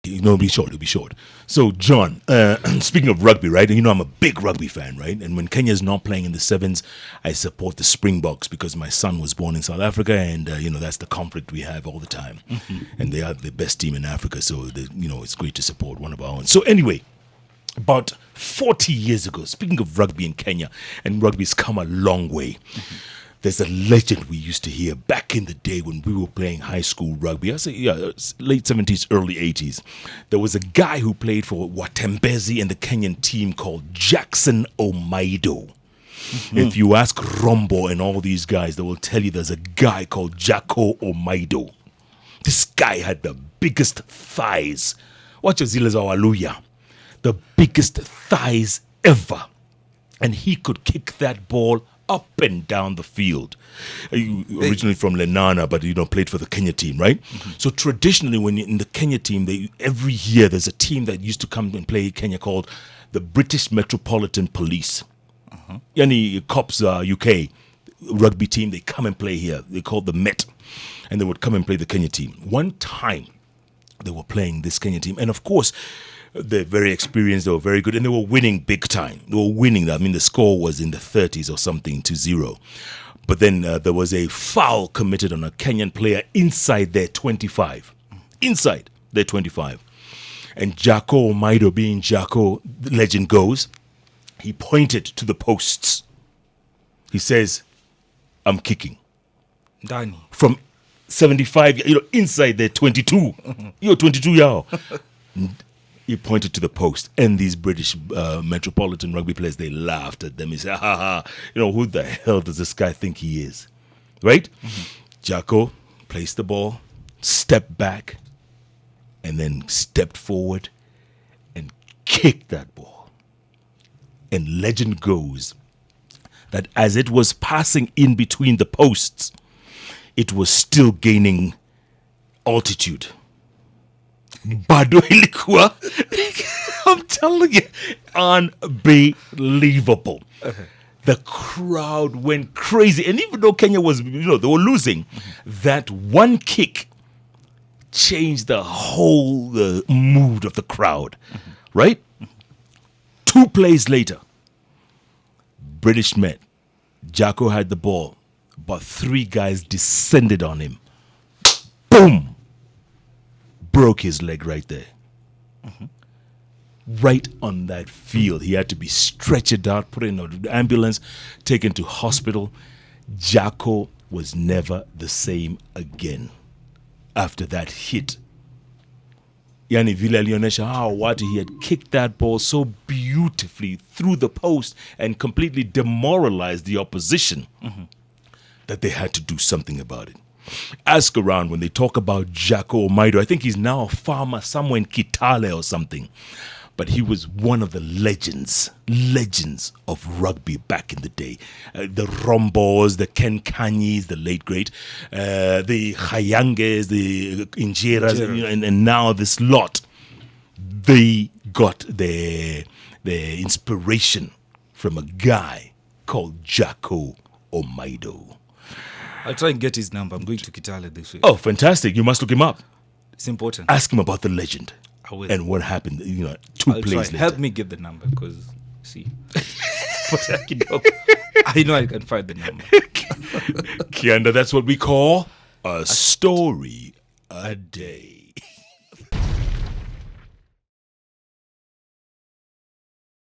No, it'll be short. So, John, speaking of rugby, right? And I'm a big rugby fan, right? And when Kenya's not playing in the sevens, I support the Springboks because my son was born in South Africa, and that's the conflict we have all the time. And they are the best team in Africa, so it's great to support one of our own. So, anyway, about 40 years ago, speaking of rugby in Kenya, and rugby's come a long way. There's a legend we used to hear back in the day when we were playing high school rugby. I say, it's late 70s, early 80s. There was a guy who played for Watembezi and the Kenyan team called Jackson Omaido. If you ask Rombo and all these guys, they will tell you there's a guy called Jacko Omaido. This guy had the biggest thighs. Watch Zila's Awaluya. The biggest thighs ever. And he could kick that ball up and down the field. Originally from Lenana, but played for the Kenya team, right? So traditionally, when you're in the Kenya team, every year there's a team that used to come and play Kenya called the British Metropolitan Police. Yani cops, UK rugby team, they come and play here. They called the Met, and they would come and play the Kenya team. One time, they were playing this Kenya team, and of course, they're very experienced, they were very good, and they were winning big time. They were winning. I mean, the score was in the 30s or something to 0. But then there was a foul committed on a Kenyan player inside their 25. Inside their 25. And Jacko Omaido, being Jacko, the legend goes, he pointed to the posts. He says, I'm kicking. Dani. From 75, inside their 22. 22 yao. He pointed to the post, and these British metropolitan rugby players, they laughed at them. He said, who the hell does this guy think he is? Right? Jacko placed the ball, stepped back, and then stepped forward and kicked that ball. And legend goes that as it was passing in between the posts, it was still gaining altitude. Bado ilikuwa, I'm telling you, unbelievable. The crowd went crazy. And even though Kenya was, they were losing, that one kick changed the whole mood of the crowd. Right? 2 plays later, British met. Jacko had the ball, but 3 guys descended on him. Boom! Broke his leg right there. Right on that field. He had to be stretchered out, put in an ambulance, taken to hospital. Jacko was never the same again after that hit. Yani Vile alionesha how Wati, he had kicked that ball so beautifully through the post and completely demoralized the opposition that they had to do something about it. Ask around when they talk about Jacko Omaido. I think he's now a farmer somewhere in Kitale or something. But he was one of the legends of rugby back in the day. The Rombos, the Ken Kanyis, the late great, the Hayanges, the Injeras, and now this lot. They got their inspiration from a guy called Jacko Omaido. I'll try and get his number. I'm going to Kitale this week. Oh, fantastic. You must look him up. It's important. Ask him about the legend. I will. And what happened, 2 plays later. Help me get the number because, see. But I know I can find the number. Kianda, that's what we call a story a day.